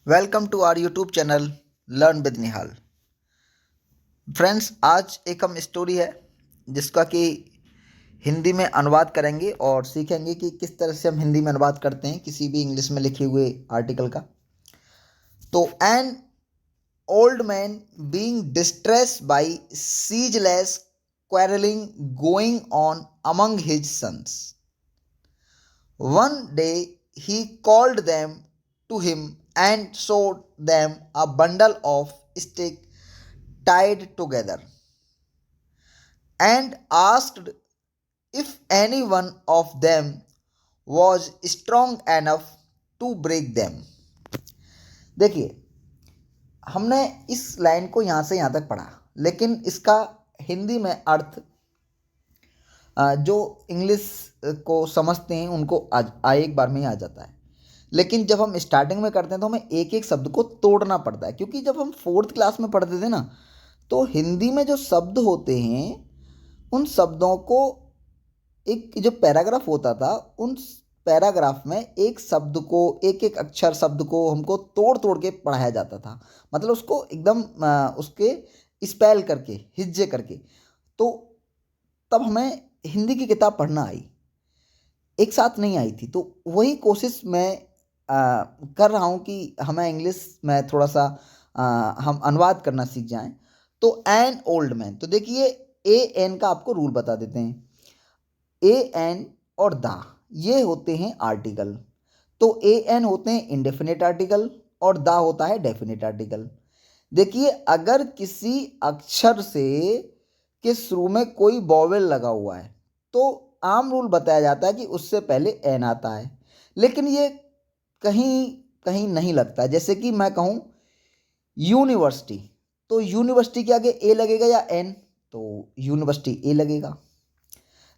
Welcome to our YouTube channel learn with Nihal. Friends, आज एक हम स्टोरी है जिसका कि हिंदी में अनुवाद करेंगे और सीखेंगे कि किस तरह से हम हिंदी में अनुवाद करते हैं किसी भी इंग्लिश में लिखे हुए आर्टिकल का। तो an old man being distressed by ceaseless quarreling going on among his sons. One day he called them to him and showed them a bundle of sticks tied together and asked if any one of them was strong enough to break them. देखिए, हमने इस line को यहाँ से यहाँ तक पढ़ा, लेकिन इसका हिंदी में अर्थ जो इंग्लिश को समझते हैं उनको एक बार में ही आ जाता है। लेकिन जब हम स्टार्टिंग में करते हैं तो हमें एक एक शब्द को तोड़ना पड़ता है, क्योंकि जब हम 4th क्लास में पढ़ते थे ना, तो हिंदी में जो शब्द होते हैं उन शब्दों को एक जो पैराग्राफ होता था, उन पैराग्राफ में एक शब्द को, एक एक अक्षर शब्द को हमको तोड़ तोड़ के पढ़ाया जाता था। मतलब उसको एकदम उसके स्पेल करके, हिज्जे करके। तो तब हमें हिंदी की किताब पढ़ना आई, एक साथ नहीं आई थी। तो वही कोशिश मैं कर रहा हूँ कि हमें इंग्लिश में थोड़ा सा हम अनुवाद करना सीख जाएं। तो एन ओल्ड मैन, तो देखिए ए एन का आपको रूल बता देते हैं। ए एन और द ये होते हैं आर्टिकल। तो ए एन होते हैं इंडेफिनिट आर्टिकल और द होता है डेफिनिट आर्टिकल। देखिए, अगर किसी अक्षर से के शुरू में कोई वॉवेल लगा हुआ है तो आम रूल बताया जाता है कि उससे पहले एन आता है, लेकिन ये कहीं कहीं नहीं लगता। जैसे कि मैं कहूँ यूनिवर्सिटी, तो यूनिवर्सिटी के आगे ए लगेगा या एन? तो यूनिवर्सिटी ए लगेगा।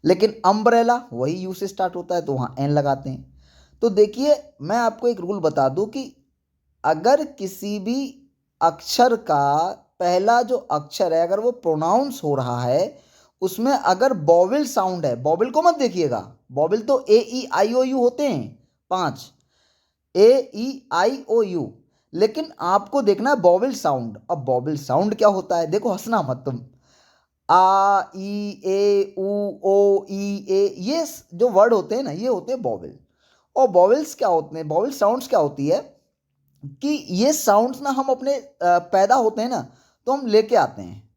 लेकिन अम्ब्रेला वही यू से स्टार्ट होता है तो वहाँ एन लगाते हैं। तो देखिए, मैं आपको एक रूल बता दूं कि अगर किसी भी अक्षर का पहला जो अक्षर है, अगर वो प्रोनाउंस हो रहा है, उसमें अगर वॉवेल साउंड है, वॉवेल को मत देखिएगा, वॉवेल तो ए ई आई ओ यू होते हैं 5, ए ई आई ओ यू, लेकिन आपको देखना है वॉवेल साउंड। अब वॉवेल साउंड क्या होता है, देखो, हंसना मत तुम। आ ई ए उ ओ ई ए, ये जो वर्ड होते हैं ना, ये होते हैं वॉवेल। और वॉवेल्स क्या होते हैं, वॉवेल साउंड्स क्या होती है कि ये साउंड्स ना हम अपने पैदा होते हैं ना, तो हम लेके आते हैं।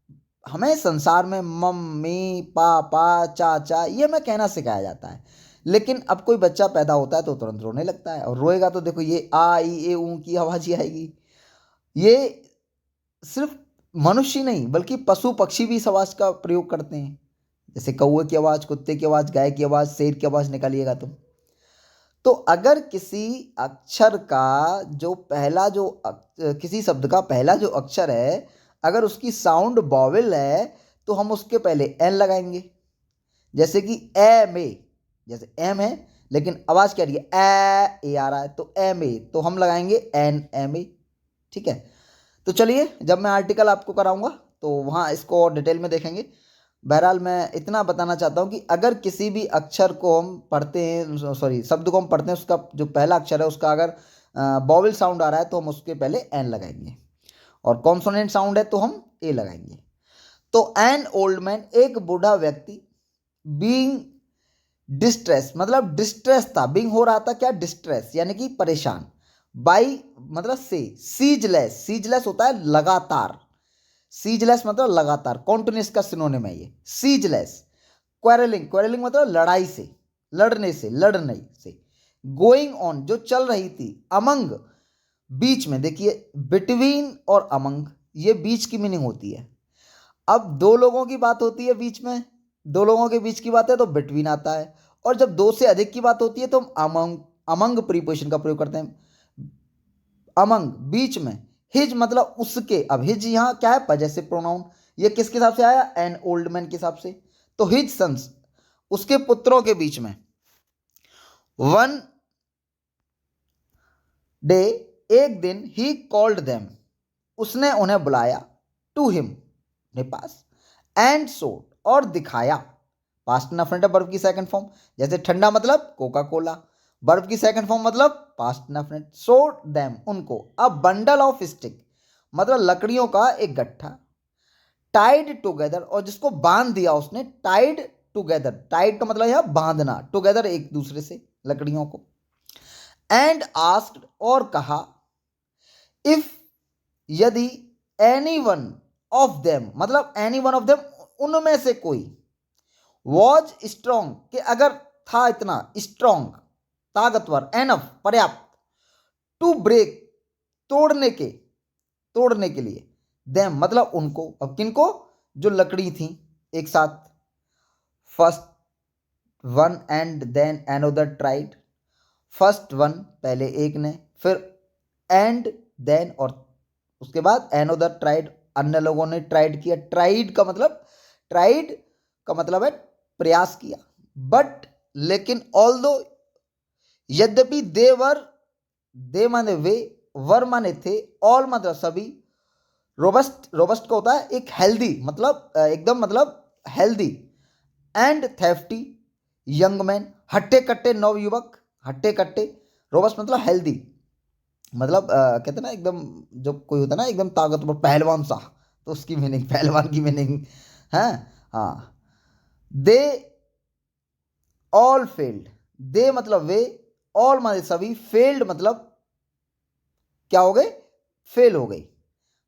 हमें संसार में मम्मी पापा चाचा ये हमें कहना सिखाया जाता है। लेकिन अब कोई बच्चा पैदा होता है तो तुरंत रोने लगता है, और रोएगा तो देखो ये आ ई ए ऊ की आवाज़ ही आएगी। ये सिर्फ मनुष्य नहीं बल्कि पशु पक्षी भी इस आवाज़ का प्रयोग करते हैं। जैसे कौवे की आवाज़, कुत्ते की आवाज़, गाय की आवाज़, शेर की आवाज़ निकालिएगा तुम। तो अगर किसी अक्षर का जो पहला जो किसी शब्द का पहला जो अक्षर है, अगर उसकी साउंड वॉवेल है तो हम उसके पहले एन लगाएंगे। जैसे कि ए में, जैसे एम है लेकिन आवाज़ क्या रही है, ए आ रहा है, तो एम ए, तो हम लगाएंगे एन एम ए। ठीक है, तो चलिए, जब मैं आर्टिकल आपको कराऊंगा तो वहाँ इसको और डिटेल में देखेंगे। बहरहाल मैं इतना बताना चाहता हूँ कि अगर किसी भी अक्षर को हम पढ़ते हैं, सॉरी, शब्द को हम पढ़ते हैं, उसका जो पहला अक्षर है उसका अगर वॉवेल साउंड आ रहा है तो हम उसके पहले एन लगाएंगे, और कॉन्सोनेंट साउंड है तो हम ए लगाएंगे। तो एन ओल्ड मैन, एक बूढ़ा व्यक्ति, बीइंग डिस्ट्रेस, मतलब डिस्ट्रेस था, बीइंग हो रहा था क्या, डिस्ट्रेस यानी कि परेशान, बाई मतलब से, सीजलेस, सीजलेस होता है लगातार, सीजलेस मतलब लगातार, कॉन्टिन्यूस का सिनोनिम है ये सीजलेस। क्वेरलिंग, क्वेरलिंग मतलब लड़ाई से, लड़ने से, लड़ने से। गोइंग ऑन, जो चल रही थी। अमंग, बीच में। देखिए, बिटवीन और अमंग ये बीच की मीनिंग होती है। अब दो लोगों की बात होती है बीच में, दो लोगों के बीच की बात है तो बिटवीन आता है, और जब दो से अधिक की बात होती है तो हम अमंग, अमंग प्रीपोजिशन का प्रयोग करते हैं। अमंग बीच में। हिज मतलब उसके, अब हिज यहाँ क्या है, पजेसिव प्रोनाउन, ये किसके हिसाब से आया, एन ओल्ड मैन के हिसाब से। तो हिज सन्स, उसके पुत्रों के बीच में। वन डे, एक दिन, ही कॉल्ड देम, उसने उन्हें बुलाया, टू हिम, अपने पास, एंड शोड, और दिखाया, पास्ट इंडेफिनिट वर्ब की सेकंड फॉर्म। जैसे ठंडा मतलब कोका कोला, वर्ब की सेकंड फॉर्म मतलब पास्ट इंडेफिनिट। शो देम उनको, अ बंडल ऑफ स्टिक मतलब लकड़ियों का एक गट्ठा, टाइड टुगेदर और जिसको बांध दिया उसने, टाइड टुगेदर, टाइड का मतलब यह बांधना, टुगेदर एक दूसरे से लकड़ियों को। एंड आस्क्ड और कहा, इफ यदि एनी वन ऑफ देम मतलब एनी वन ऑफ देम उनमें से कोई, वॉज स्ट्रॉन्ग कि अगर था इतना स्ट्रॉन्ग ताकतवर, एनफ पर्याप्त, टू ब्रेक तोड़ने के लिए, देम मतलब उनको, अब किनको, जो लकड़ी थी एक साथ। First one and then another tried, first one पहले एक ने, फिर एंड देन और उसके बाद एनोदर ट्राइड अन्य लोगों ने ट्राइड किया। ट्राइड का मतलब है प्रयास किया। बट लेकिन ऑल्दो यद्यपि दे माने वे, वर माने थे, ऑल मतलब सभी, रोबस्ट का होता है एक हेल्दी मतलब एकदम मतलब हेल्दी, एंड थेफ्टी यंग मैन हट्टे कट्टे नवयुवक, हट्टे कट्टे, रोबस्ट मतलब हेल्दी मतलब कहते हैं ना एकदम, जो कोई होता है ना एकदम ताकतवर पहलवान सा, तो उसकी मीनिंग, पहलवान की मीनिंग है। हाँ, दे ऑल फेल्ड, दे मतलब वे, ऑल मतलब सभी, फेल्ड मतलब क्या हो गए, फेल हो गई,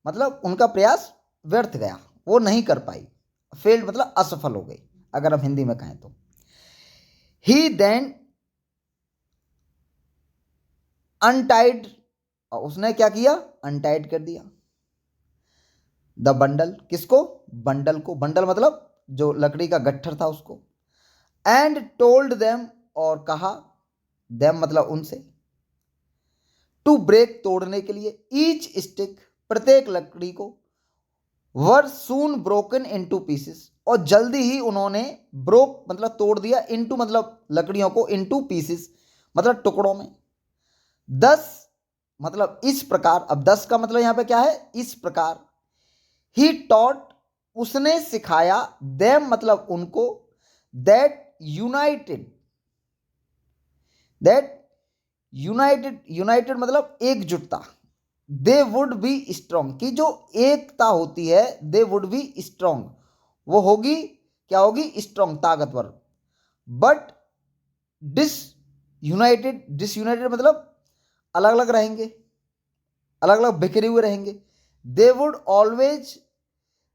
मतलब उनका प्रयास व्यर्थ गया, वो नहीं कर पाई। फेल्ड मतलब असफल हो गई अगर हम हिंदी में कहें तो। ही देन अनटाइड, उसने क्या किया, अनटाइड कर दिया द बंडल, किसको, बंडल को, बंडल मतलब जो लकड़ी का गट्ठर था उसको। एंड टोल्ड देम और कहा, देम मतलब उनसे, टू ब्रेक तोड़ने के लिए, ईच स्टिक प्रत्येक लकड़ी को, वर सून ब्रोकन इनटू पीसेस और जल्दी ही उन्होंने ब्रोक मतलब तोड़ दिया, इनटू मतलब लकड़ियों को, इनटू पीसेस मतलब टुकड़ों में। 10 मतलब इस प्रकार, अब 10 का मतलब यहां पे क्या है, इस प्रकार। ही टॉट उसने सिखाया, देम मतलब उनको, दैट यूनाइटेड, दैट यूनाइटेड मतलब एकजुटता, दे वुड बी स्ट्रांग की जो एकता होती है, दे वुड बी स्ट्रांग वो होगी, क्या होगी, स्ट्रांग ताकतवर। बट डिसयूनाइटेड मतलब अलग अलग रहेंगे, अलग अलग बिखरे हुए रहेंगे। दे वुड ऑलवेज,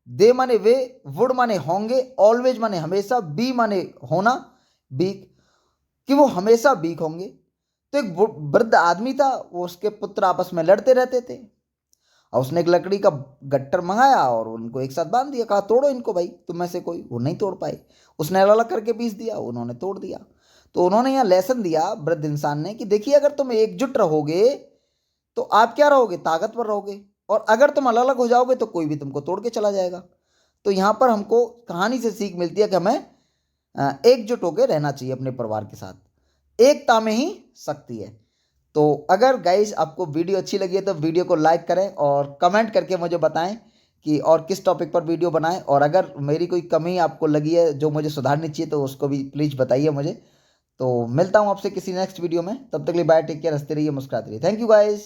दे माने वे, वुड माने होंगे, ऑलवेज माने हमेशा, बी माने होना, बीक कि वो हमेशा बीक होंगे। तो एक वृद्ध आदमी था, वो उसके पुत्र आपस में लड़ते रहते थे, और उसने एक लकड़ी का गट्ठर मंगाया और उनको एक साथ बांध दिया, कहा तोड़ो इनको भाई तुम में से कोई, वो नहीं तोड़ पाए, उसने अलग अलग करके पीस दिया, उन्होंने तोड़ दिया। तो उन्होंने यहाँ लेसन दिया वृद्ध इंसान ने कि देखिए अगर तुम एकजुट रहोगे तो आप क्या रहोगे, ताकतवर रहोगे, और अगर तुम अलग अलग हो जाओगे तो कोई भी तुमको तोड़ के चला जाएगा। तो यहाँ पर हमको कहानी से सीख मिलती है कि हमें एकजुट होकर रहना चाहिए अपने परिवार के साथ, एकता में ही शक्ति है। तो अगर गाइस आपको वीडियो अच्छी लगी है तो वीडियो को लाइक करें और कमेंट करके मुझे बताएं कि और किस टॉपिक पर वीडियो बनाएं, और अगर मेरी कोई कमी आपको लगी है जो मुझे सुधारनी चाहिए तो उसको भी प्लीज़ बताइए मुझे। तो मिलता हूं आपसे किसी नेक्स्ट वीडियो में, तब तक के लिए बाय, टेक केयर, हंसते रहिए, मुस्कुराते रहिए। Thank you guys.